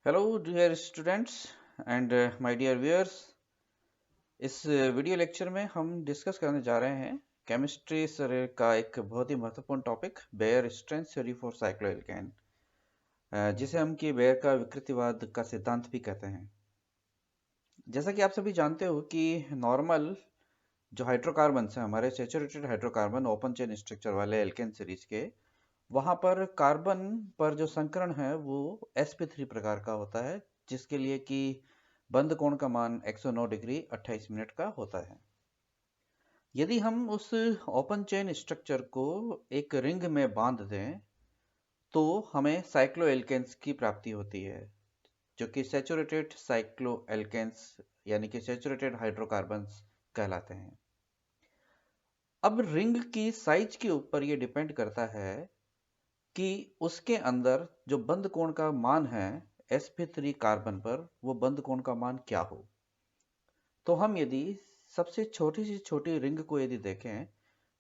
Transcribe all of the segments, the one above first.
Hello dear students and my dear viewers. इस video lecture में हम डिस्कस करने जा रहे हैं केमिस्ट्री का एक बहुत ही महत्वपूर्ण topic Baeyer strength theory for cycloalkane, जिसे हम कि बेयर का विकृतिवाद का सिद्धांत भी कहते हैं। जैसा कि आप सभी जानते हो कि नॉर्मल जो हाइड्रोकार्बन है, हमारे saturated hydrocarbon open chain structure वाले एल्केन सीरीज के, वहां पर कार्बन पर जो संकरण है वो sp3 प्रकार का होता है, जिसके लिए कि बंद कोण का मान 109 डिग्री 28 मिनट का होता है। यदि हम उस ओपन चेन स्ट्रक्चर को एक रिंग में बांध दें तो हमें साइक्लोएल्केन्स की प्राप्ति होती है, जो कि सैचुरेटेड साइक्लोएल्केन्स यानी कि सैचुरेटेड हाइड्रोकार्बन्स कहलाते हैं। अब रिंग की साइज के ऊपर ये डिपेंड करता है कि उसके अंदर जो बंद कोण का मान है sp3 कार्बन पर, वो बंद कोण का मान क्या हो। तो हम यदि सबसे छोटी से छोटी रिंग को यदि देखें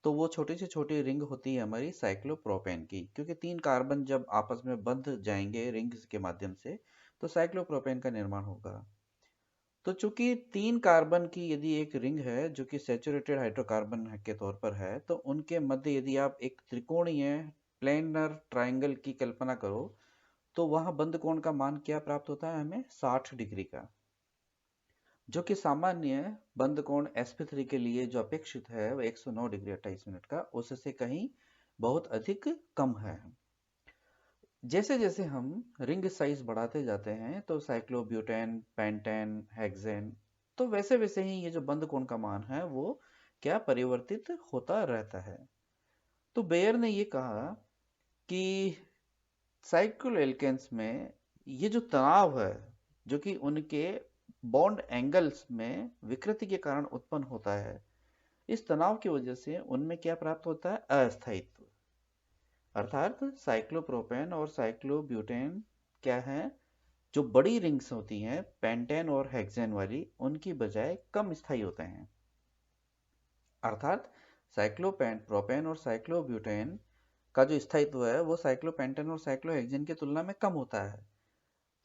तो वो छोटी से छोटी रिंग होती है हमारी साइक्लोप्रोपेन की, क्योंकि 3 कार्बन जब आपस में बंध जाएंगे रिंग के माध्यम से तो साइक्लोप्रोपेन का निर्माण होगा। तो चूंकि 3 कार्बन की यदि एक रिंग है जो कि सैचुरेटेड हाइड्रोकार्बन के तौर पर है, तो उनके मध्य यदि आप एक त्रिकोणीय प्लेनर ट्राइंगल की कल्पना करो तो वहां बंद कोण का मान क्या प्राप्त होता है हमें 60 डिग्री का, जो कि सामान्य बंद कोण sp3 के लिए जो अपेक्षित है वो 109 डिग्री 28 मिनट का, उससे कहीं बहुत अधिक कम है। जैसे जैसे हम रिंग साइज बढ़ाते जाते हैं तो साइक्लोब्यूटेन, पेंटेन, हेक्सेन, तो वैसे वैसे ही ये जो बंद कोण का मान है वो क्या परिवर्तित होता रहता है। तो बेयर ने ये कहा कि साइक्लोएल्केन्स में ये जो तनाव है जो कि उनके बॉन्ड एंगल्स में विकृति के कारण उत्पन्न होता है, इस तनाव की वजह से उनमें क्या प्राप्त होता है अस्थायित्व। अर्थात साइक्लोप्रोपेन और साइक्लोब्यूटेन क्या है, जो बड़ी रिंग्स होती हैं पेंटेन और हेक्सेन वाली, उनकी बजाय कम स्थायी होते हैं। अर्थात साइक्लोपेन प्रोपेन और साइक्लोब्यूटेन का जो स्थायित्व है वो साइक्लोपेंटेन और साइक्लोहेक्सेन की तुलना में कम होता है।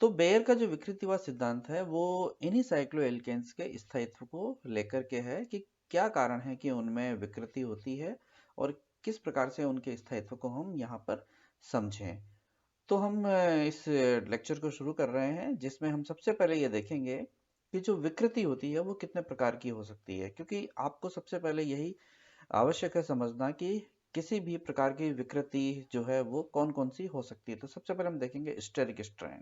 तो बेयर का जो विकृतिवाद सिद्धांत है वो इन्हीं साइक्लोएल्केन्स के स्थायित्व को लेकर के है कि क्या कारण है कि उनमें विकृति होती है और किस प्रकार से उनके स्थायित्व को हम यहाँ पर समझें। तो हम इस लेक्चर को शुरू कर रहे हैं, जिसमें हम सबसे पहले ये देखेंगे कि जो विकृति होती है वो कितने प्रकार की हो सकती है, क्योंकि आपको सबसे पहले यही आवश्यक है समझना कि किसी भी प्रकार की विकृति जो है वो कौन कौन सी हो सकती है। तो सबसे पहले हम देखेंगे स्टेरिक स्ट्रेन,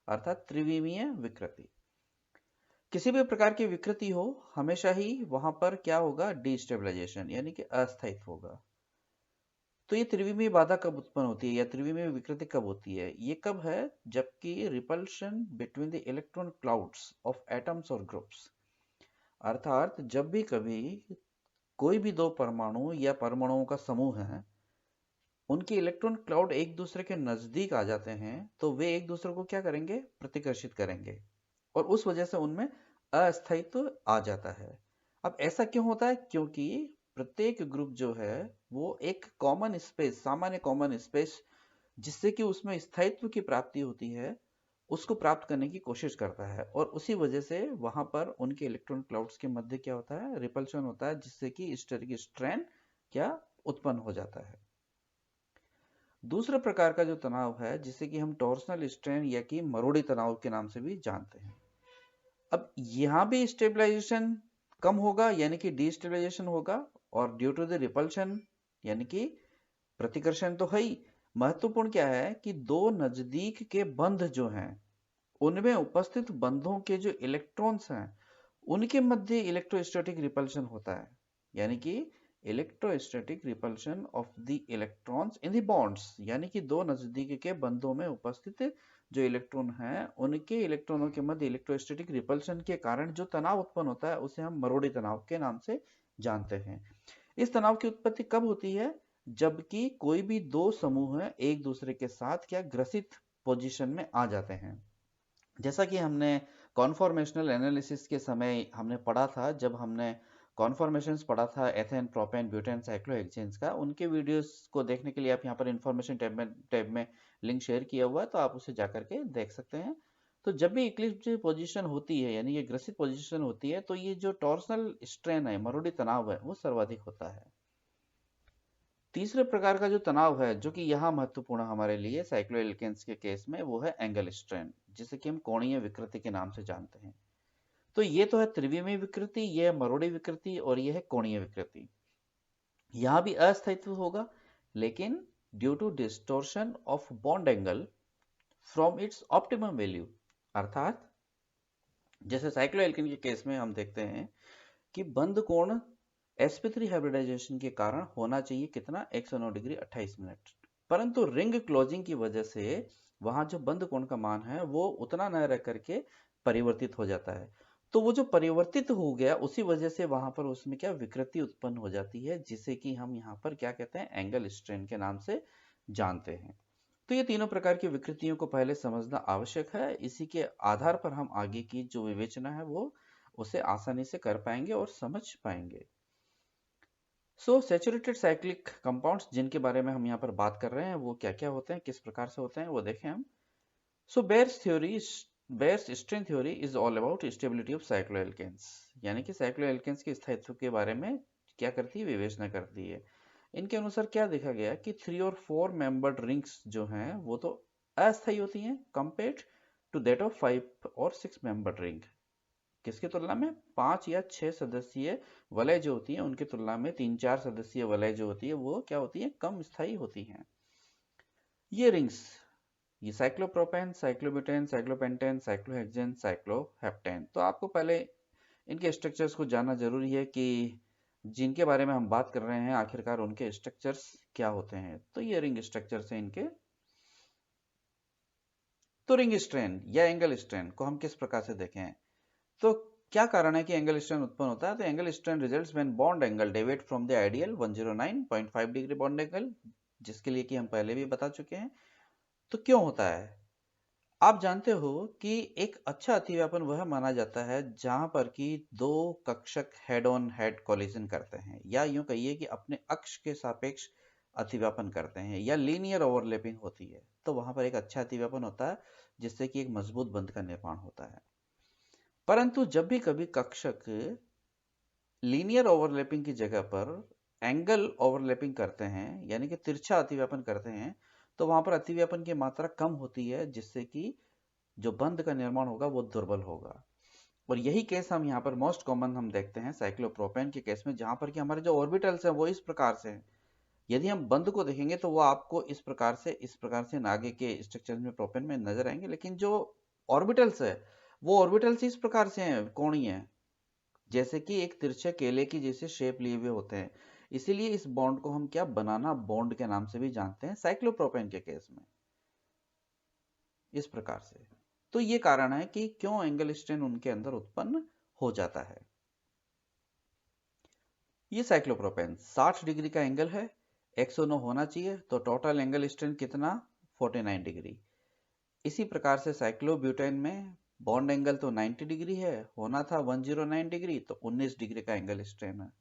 अर्थात त्रिविमीय विकृति। किसी भी प्रकार की विकृति हो, हमेशा ही वहां पर क्या होगा, डिस्टेबलाइजेशन यानी कि अस्थायित्व होगा। तो ये त्रिविमीय बाधा कब उत्पन्न होती है या त्रिविमीय विकृति कब होती है, ये कब है, जबकि repulsion between the electron clouds of atoms और ग्रुप्स, अर्थात जब भी कभी कोई भी दो परमाणु या परमाणुओं का समूह है, उनके इलेक्ट्रॉन क्लाउड एक दूसरे के नजदीक आ जाते हैं तो वे एक दूसरे को क्या करेंगे, प्रतिकर्षित करेंगे, और उस वजह से उनमें अस्थायित्व आ जाता है। अब ऐसा क्यों होता है, क्योंकि प्रत्येक ग्रुप जो है वो एक कॉमन स्पेस, सामान्य कॉमन स्पेस जिससे कि उसमें स्थायित्व की प्राप्ति होती है, उसको प्राप्त करने की कोशिश करता है, और उसी वजह से वहां पर उनके इलेक्ट्रॉन क्लाउड्स के मध्य क्या होता है, रिपल्शन होता है, जिससे कि स्टेरिक स्ट्रेन क्या उत्पन्न हो जाता है। दूसरे प्रकार का जो तनाव है जिसे कि हम टॉर्सनल स्ट्रेन या कि मरोड़ी तनाव के नाम से भी जानते हैं। अब यहां भी स्टेबलाइजेशन कम होगा यानी कि डिस्टेबलाइजेशन होगा, और ड्यू टू द रिपल्शन यानी कि प्रतिकर्षण तो है ही, महत्वपूर्ण क्या है कि दो नजदीक के बंध जो हैं उनमें उपस्थित बंधों के जो इलेक्ट्रॉन्स हैं उनके मध्य इलेक्ट्रोस्टैटिक रिपल्शन होता है, यानी कि electrostatic repulsion of the electrons in the bonds, यानी कि दो नजदीक के बंधों में उपस्थित जो इलेक्ट्रॉन हैं उनके इलेक्ट्रॉनों के मध्य इलेक्ट्रोस्टैटिक रिपल्शन के कारण जो तनाव उत्पन्न होता है उसे हम मरोड़ी तनाव के नाम से जानते हैं। इस तनाव की उत्पत्ति कब होती है, जबकि कोई भी दो समूह एक दूसरे के साथ क्या ग्रसित पोजीशन में आ जाते हैं। जैसा कि हमने कॉन्फॉर्मेशनल एनालिसिस के समय हमने पढ़ा था, जब हमने कॉन्फॉर्मेशंस पढ़ा था एथेन, प्रोपेन, ब्यूटेन, साइक्लोहेक्सेन्स का, उनके वीडियोस को देखने के लिए आप यहाँ पर इंफॉर्मेशन टैब में लिंक शेयर किया हुआ है, तो आप उसे जाकर के देख सकते हैं। तो जब भी इक्लिप्स पोजीशन होती है, यानी ये ग्रसित पोजीशन होती है, तो ये जो टॉर्सनल स्ट्रेन है, मरोड़ी तनाव है, वो सर्वाधिक होता है। तीसरे प्रकार का जो तनाव है, जो कि यहाँ महत्वपूर्ण हमारे लिए साइक्लोएल्केन्स के केस में, वो है एंगल स्ट्रेन, जिसे कि हम कोणीय विकृति के नाम से जानते हैं। तो ये तो है त्रिविमीय विकृति, ये है मरोड़ी विकृति, और ये है कोणीय विकृति। यहाँ भी अस्थायित्व होगा, लेकिन due to distortion of bond angle from its optimum value, अर्थात जैसे साइक्लोएल्केन के केस में हम देखते हैं कि बंद कोण sp3 हाइब्रिडाइजेशन के कारण होना चाहिए कितना, 109 डिग्री 28 मिनट, परंतु रिंग क्लोजिंग की वजह से वहां जो बंद कोण का मान है वो उतना न रह करके परिवर्तित हो जाता है। तो वो जो परिवर्तित हो गया, उसी वजह से वहां पर उसमें क्या विकृति उत्पन्न हो जाती है, जिसे कि हम यहाँ पर क्या कहते हैं, एंगल स्ट्रेन के नाम से जानते हैं। तो ये तीनों प्रकार की विकृतियों को पहले समझना आवश्यक है, इसी के आधार पर हम आगे की जो विवेचना है वो उसे आसानी से कर पाएंगे और समझ पाएंगे। सो सैचुरेटेड साइक्लिक कंपाउंड्स जिनके बारे में हम यहाँ पर बात कर रहे हैं, वो क्या क्या होते हैं, किस प्रकार से होते हैं, वो देखें हम। So Baeyer's strain theory is all about stability of cycloalkanes, यानी कि साइक्लोएल्केन्स के स्थायित्व के बारे में क्या करती है, विवेचना करती है। इनके अनुसार क्या देखा गया कि 3 और 4 मेंबर्ड रिंग्स जो हैं वो तो अस्थायी होती हैं कंपेयर्ड टू दैट ऑफ 5 और 6 मेंबर्ड रिंग। किसकी तुलना में, 5 या 6 सदस्यीय वलय जो होती है उनकी तुलना में 3-4 सदस्यीय वलय जो होती है वो क्या होती है, कम स्थायी होती हैं। ये रिंग्स, ये साइक्लोप्रोपेन, साइक्लोब्यूटेन, साइक्लोपेंटेन, साइक्लोहेक्सेन, साइक्लोहेप्टेन, तो आपको पहले इनके स्ट्रक्चर्स को जानना जरूरी है कि जिनके बारे में हम बात कर रहे हैं आखिरकार उनके स्ट्रक्चर्स क्या होते हैं। तो ये रिंग स्ट्रक्चर्स हैं इनके। तो रिंग स्ट्रेन या एंगल स्ट्रेन को हम किस प्रकार से देखें, तो क्या कारण है कि एंगल स्ट्रेन उत्पन्न होता है, तो angle strain results when bond angle deviate from the ideal 109.5 degree bond angle, जिसके लिए कि हम पहले भी बता चुके हैं। तो क्यों होता है, आप जानते हो कि एक अच्छा अतिव्यापन वह माना जाता है जहां पर कि दो कक्षक हेड ऑन हेड कोलिजन करते हैं, या यूं कहिए कि अपने अक्ष के सापेक्ष अतिव्यापन करते हैं, या लीनियर ओवरलैपिंग होती है, तो वहां पर एक अच्छा अतिव्यापन होता है जिससे कि एक मजबूत बंध का निर्माण होता है। परंतु जब भी कभी कक्षक लीनियर ओवरलैपिंग की जगह पर एंगल ओवरलैपिंग करते हैं, यानी कि तिरछा अतिव्यापन करते हैं, तो वहां पर अतिव्यापन की मात्रा कम होती है, जिससे कि जो बंध का निर्माण होगा वो दुर्बल होगा। और यही केस हम यहाँ पर मोस्ट कॉमन हम देखते हैं साइक्लोप्रोपेन के केस में, जहां पर कि हमारे जो ऑर्बिटल्स हैं वो इस प्रकार से हैं। यदि हम बंध को देखेंगे तो वो आपको इस प्रकार से आगे के स्ट्रक्चर में प्रोपेन में नजर आएंगे, लेकिन जो ऑर्बिटल्स है वो ऑर्बिटल्स इस प्रकार से हैं, कोणीय है, जैसे कि एक तिरछे केले की जैसे शेप लिए हुए होते हैं। इसीलिए इस बॉन्ड को हम क्या, बनाना बॉन्ड के नाम से भी जानते हैं साइक्लोप्रोपेन के केस में, इस प्रकार से। तो ये कारण है कि क्यों एंगल स्ट्रेन उनके अंदर उत्पन्न हो जाता है। ये साइक्लोप्रोपेन 60 डिग्री का एंगल है, 109 होना चाहिए, तो टोटल एंगल स्ट्रेन कितना, 49 डिग्री। इसी प्रकार से साइक्लोब्यूटेन में बॉन्ड एंगल तो 90 डिग्री है, होना था 109 डिग्री, तो 19 डिग्री का एंगल स्ट्रेन है।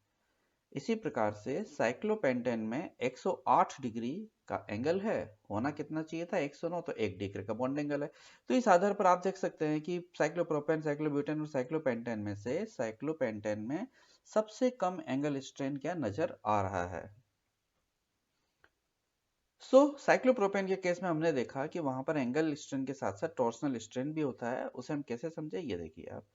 इसी प्रकार से साइक्लोपेंटेन में 108 डिग्री का एंगल है, होना कितना चाहिए था, 109, तो 1 डिग्री का बॉन्ड एंगल है। तो इस आधार पर आप देख सकते हैं कि साइक्लोप्रोपेन, साइक्लोब्यूटेन और साइक्लोपेंटेन में से साइक्लोपेंटेन में सबसे कम एंगल स्ट्रेन क्या नजर आ रहा है। साइक्लोप्रोपेन के केस में हमने देखा कि वहां पर एंगल स्ट्रेन के साथ साथ टॉर्सनल स्ट्रेन भी होता है। उसे हम कैसे समझे, ये देखिए आप,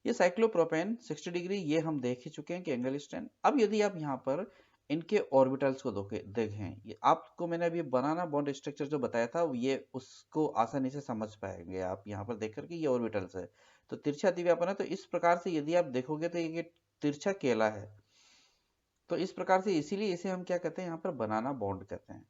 ये साइक्लोप्रोपेन 60 डिग्री, ये हम देख ही चुके हैं कि एंगल स्ट्रेन। अब यदि आप यहाँ पर इनके ऑर्बिटल्स को देखें, ये आपको मैंने अभी बनाना बॉन्ड स्ट्रक्चर जो बताया था, ये उसको आसानी से समझ पाएंगे आप यहाँ पर देख करके, ये ऑर्बिटल्स है, तो तिरछा अतिव्यापन है। तो इस प्रकार से यदि आप देखोगे तो ये तिरछा केला है, तो इस प्रकार से, इसीलिए इसे हम क्या कहते हैं, यहाँ पर बनाना बॉन्ड कहते हैं।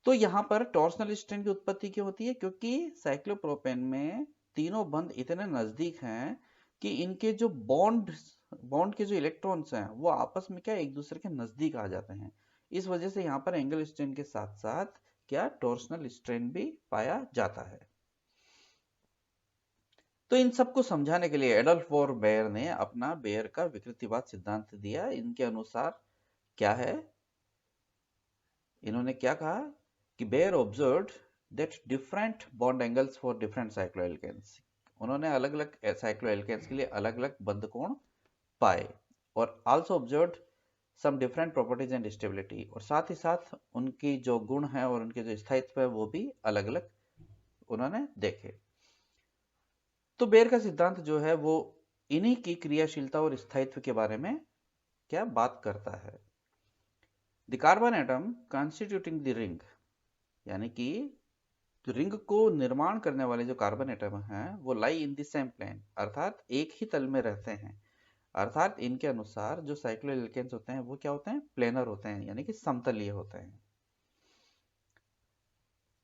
तो यहाँ पर टॉर्सनल स्ट्रेन की उत्पत्ति क्यों होती है, क्योंकि साइक्लोप्रोपेन में तीनों बंध इतने नजदीक हैं कि इनके जो बॉन्ड के जो इलेक्ट्रॉन्स हैं वो आपस में क्या, एक दूसरे के नजदीक आ जाते हैं। इस वजह से यहाँ पर एंगल स्ट्रेन के साथ साथ क्या, टॉर्सनल स्ट्रेन भी पाया जाता है। तो इन सबको समझाने के लिए एडोल्फ वॉर बेयर ने अपना बेयर का विकृतिवाद सिद्धांत दिया। इनके अनुसार क्या है, इन्होंने क्या कहा कि Baeyer observed that different bond angles for different cycloalkanes, उन्होंने अलग अलग साइक्लोएल्केन्स के लिए अलग अलग बंध कोण पाए और also observed some different properties and stability, और साथ ही साथ उनकी जो गुण है और उनके जो स्थायित्व है वो भी अलग अलग उन्होंने देखे। तो बेयर का सिद्धांत जो है वो इन्हीं की क्रियाशीलता और स्थायित्व के बारे में क्या बात करता है। The carbon atom constituting the ring, यानी कि रिंग को निर्माण करने वाले जो कार्बन एटम हैं वो लाई इन द सेम प्लेन, अर्थात एक ही तल में रहते हैं। अर्थात इनके अनुसार जो साइक्लोएल्केन्स होते हैं वो क्या होते हैं, प्लेनर होते हैं, यानी कि समतलीय होते हैं।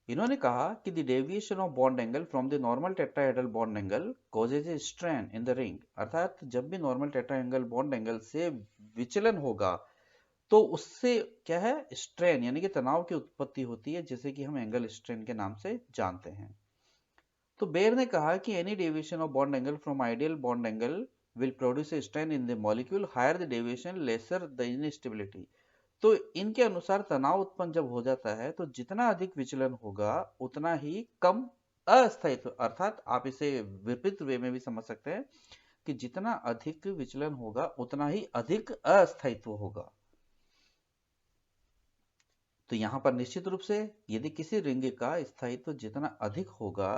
इन्होंने कहा कि the deviation of bond angle from the normal tetrahedral bond angle causes a strain in the ring, अर्थात जब भी नॉर्मल टेट्राहेड्रल बॉन्ड एंगल से विचलन होगा तो उससे क्या है, स्ट्रेन यानी कि तनाव की उत्पत्ति होती है, जिसे कि हम एंगल स्ट्रेन के नाम से जानते हैं। तो बेयर ने कहा कि any deviation of bond angle from ideal bond angle will produce a strain in the molecule, higher the deviation lesser the instability। तो इनके अनुसार तनाव उत्पन्न जब हो जाता है तो जितना अधिक विचलन होगा उतना ही कम अस्थायित्व, अर्थात आप इसे विपरीत वे में भी समझ सकते हैं कि जितना अधिक विचलन होगा उतना ही अधिक अस्थायित्व होगा। तो यहां पर निश्चित रूप से यदि किसी रिंग का स्थायित्व जितना अधिक होगा,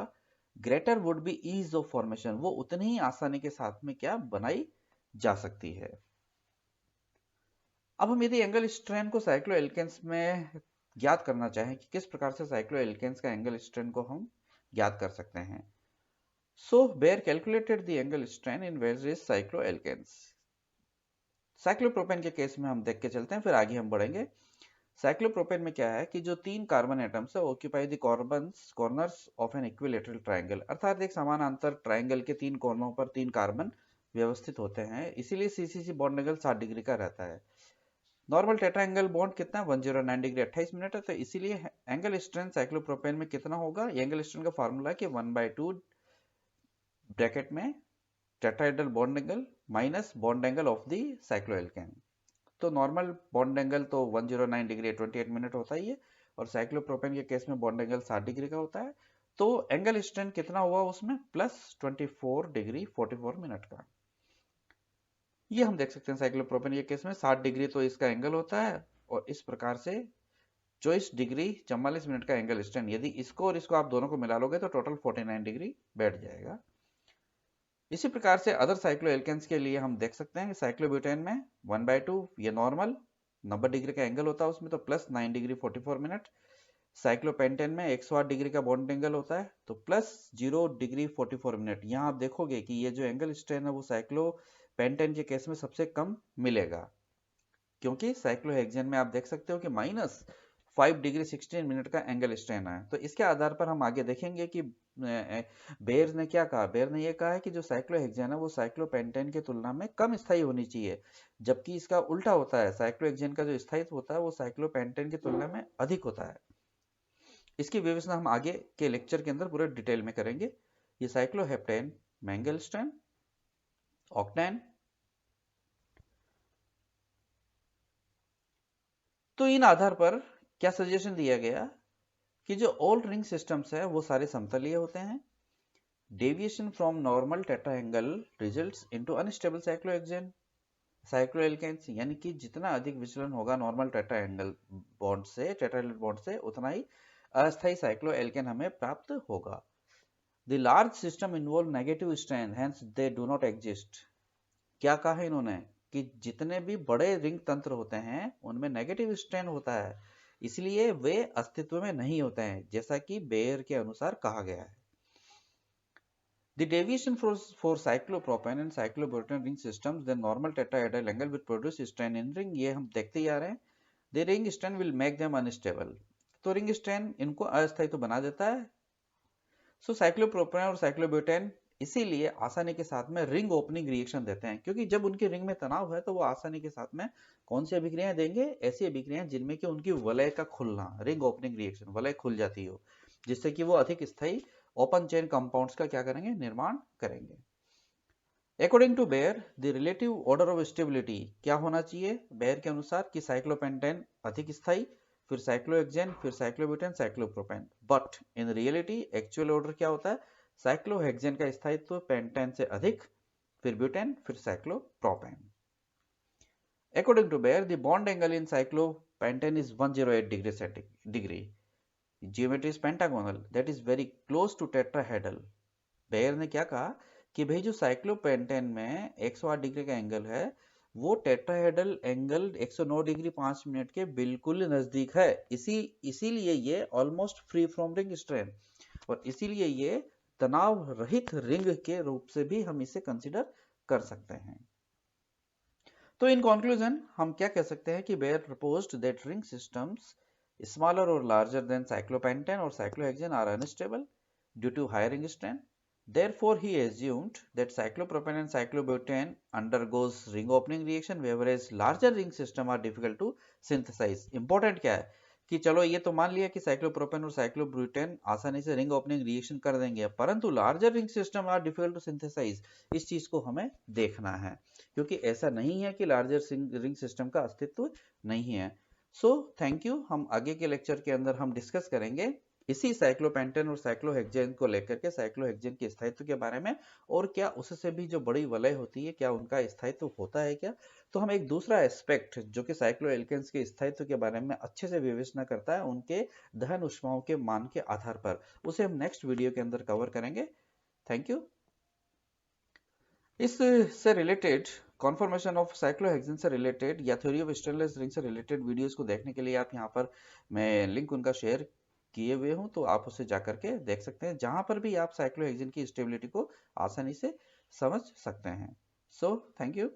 greater would be ease of formation, वो उतनी ही आसानी के साथ में क्या बनाई जा सकती है। अब हम यदि एंगल स्ट्रेन को साइक्लोएल्केन्स में ज्ञात करना चाहें कि किस प्रकार से साइक्लोएल्केन्स का एंगल स्ट्रेन को हम ज्ञात कर सकते हैं, so Baeyer calculated the angle strain in various cycloalkanes. Cyclopropane के केस में हम देख के चलते हैं, फिर आगे हम बढ़ेंगे। साइक्लोप्रोपेन में क्या है कि जो 3 कार्बन एटम्स है occupy the corners of an equilateral triangle, अर्थात एक समानांतर ट्रायंगल के 3 कोनों पर 3 कार्बन व्यवस्थित होते हैं, इसीलिए सीसीसी बॉन्ड एंगल 60 डिग्री का रहता है। नॉर्मल टेट्राएंगल बॉन्ड कितना 109 डिग्री 28 मिनट है, तो इसीलिए एंगल स्ट्रेन साइक्लोप्रोपेन में कितना होगा, एंगल स्ट्रेन का फार्मूला है कि 1/2 ब्रैकेट में tetrahedral bond angle minus bond angle of the cycloalkane. तो नॉर्मल बॉन्ड एंगल तो 109 डिग्री 28 मिनट होता ही है, और साइक्लोप्रोपेन के केस में बॉन्ड एंगल 60 डिग्री का होता है। तो एंगल स्ट्रेन कितना हुआ उसमें, प्लस 24 डिग्री 44 मिनट का। ये हम देख सकते हैं साइक्लोप्रोपेन के केस में 60 डिग्री तो इसका एंगल होता है, और इस प्रकार से 24 डिग्री 44 मिनट का एंगल स्ट्रेन, यदि इसको और इसको आप दोनों को मिला लोगे तो टोटल 49 डिग्री बैठ जाएगा। इसी प्रकार से अदर साइक्लोएल्केन्स के लिए हम देख सकते हैं कि साइक्लोब्यूटेन में 1/2 ये नॉर्मल 90 डिग्री का एंगल होता है उसमें, तो प्लस 9 डिग्री 44 मिनट। साइक्लोपेंटेन में 108 डिग्री का बॉन्ड एंगल होता है, तो प्लस 0 डिग्री 44 मिनट। यहाँ आप देखोगे कि ये जो एंगल स्ट्रेन है वो साइक्लोपेंटेन के केस में सबसे कम मिलेगा, क्योंकि साइक्लोहेक्सेन में आप देख सकते हो कि माइनस 5 डिग्री 16 मिनट का एंगल स्ट्रेन है। तो इसके आधार पर हम आगे देखेंगे कि बेयर ने क्या कहा। बेयर ने यह कहा है कि जो साइक्लोहेक्सेन है वो साइक्लोपेंटेन की तुलना में कम स्थायी होनी चाहिए, जबकि इसका उल्टा होता है, साइक्लोहेक्सेन का जो स्थायित्व होता है वो साइक्लोपेंटेन की तुलना में अधिक होता है। इसकी विवेचना हम आगे के लेक्चर के अंदर पूरे डिटेल में करेंगे। ये साइक्लोहेप्टेन, एंगल स्ट्रेन, ऑक्टेन। तो इन आधार पर क्या सजेशन दिया गया कि जो ऑल रिंग सिस्टम्स है वो सारे समतलीय होते हैं। Deviation from normal tetrahedral results into unstable cycloalkenes, यानी कि जितना अधिक विचलन होगा नॉर्मल टेट्राहेड्रल बॉन्ड से उतना ही अस्थायी साइक्लोएल्केन हमें प्राप्त होगा। The large system involve negative strain, hence they do not exist. क्या कहा है इन्होंने कि जितने भी बड़े रिंग तंत्र होते हैं उनमें नेगेटिव स्ट्रेन होता है, इसलिए वे अस्तित्व में नहीं होते हैं, जैसा कि बेयर के अनुसार कहा गया है। The deviation for cyclopropane and cyclobutane ring systems, the normal tetrahedral angle will produce strain in ring, ये हम देखते ही आ रहे हैं। The ring strain will make them unstable, तो रिंग स्ट्रेन इनको अस्थायी तो बना देता है। सो साइक्लोप्रोपेन और साइक्लोब्यूटेन इसीलिए आसानी के साथ में रिंग ओपनिंग रिएक्शन देते हैं, क्योंकि जब उनकी रिंग में तनाव है तो वो आसानी के साथ में कौन सी अभिक्रियाएं देंगे, ऐसी अभिक्रियाएं जिनमें कि उनकी वलय का खुलना, रिंग ओपनिंग रिएक्शन, वलय खुल जाती हो, जिससे कि वो अधिक स्थायी ओपन चेन कंपाउंड्स का क्या करेंगे, निर्माण करेंगे। According to Baeyer the relative order of stability क्या होना चाहिए बेयर के अनुसार कि साइक्लोपेंटेन अधिक स्थायी, फिर साइक्लोहेक्सेन, फिर cyclobutane, cyclopropane. But in reality actual order क्या होता है, साइक्लोहेक्सेन का स्थायित्व पेंटेन से अधिक, फिर ब्यूटेन, फिर cyclopropane. According to Bayer, the bond angle in cyclopentane is 108 degree. Geometry is pentagonal, that is very close to tetrahedral. Baeyer ने क्या कहा कि भाई जो साइक्लोपेंटेन में 108 डिग्री का एंगल है वो टेट्राहेड्रल एंगल 109 डिग्री 5 मिनट के बिल्कुल नजदीक है। इसीलिए ये almost free from ring strain, और इसीलिए ये तनाव रहित रिंग के रूप से भी हम इसे कंसिडर कर सकते हैं। तो इन कंक्लूजन हम क्या कह सकते हैं कि Baeyer proposed that ring systems smaller और लार्जर देन साइक्लोपेंटेन और cyclohexane are unstable due to high ring strain. Therefore, he assumed that cyclopropane and cyclobutane undergoes ring opening reaction, whereas larger ring system are difficult to synthesize. Important क्या है कि चलो ये तो मान लिया कि साइक्लोप्रोपेन और साइक्लोब्यूटेन आसानी से रिंग ओपनिंग रिएक्शन कर देंगे, परंतु larger ring system are difficult to synthesize. इस चीज को हमें देखना है, क्योंकि ऐसा नहीं है कि लार्जर रिंग सिस्टम का अस्तित्व नहीं है। So thank you. हम आगे के लेक्चर के अंदर हम डिस्कस करेंगे इसी साइक्लोपेंटेन और साइक्लोहेक्सेन को लेकर के, साइक्लोहेक्सेन के स्थायित्व के बारे में, और क्या उससे भी जो बड़ी वलय होती है क्या उनका स्थायित्व होता है क्या। तो हम एक दूसरा एस्पेक्ट जो कि साइक्लोएल्केन्स के स्थायित्व के बारे में अच्छे से विवेचना करता है उनके दहन ऊष्माओं के मान के आधार पर, उसे हम नेक्स्ट वीडियो के अंदर कवर करेंगे। Thank you. इससे रिलेटेड कॉन्फर्मेशन ऑफ साइक्लोहेक्सेन से रिलेटेड या थ्योरी ऑफ स्टेनलेस रिंग से रिलेटेड वीडियोस को देखने के लिए आप यहाँ पर मैं लिंक उनका शेयर किए हुए हूं, तो आप उसे जाकर के देख सकते हैं, जहां पर भी आप साइक्लोहेक्सेन की स्टेबिलिटी को आसानी से समझ सकते हैं। So thank you.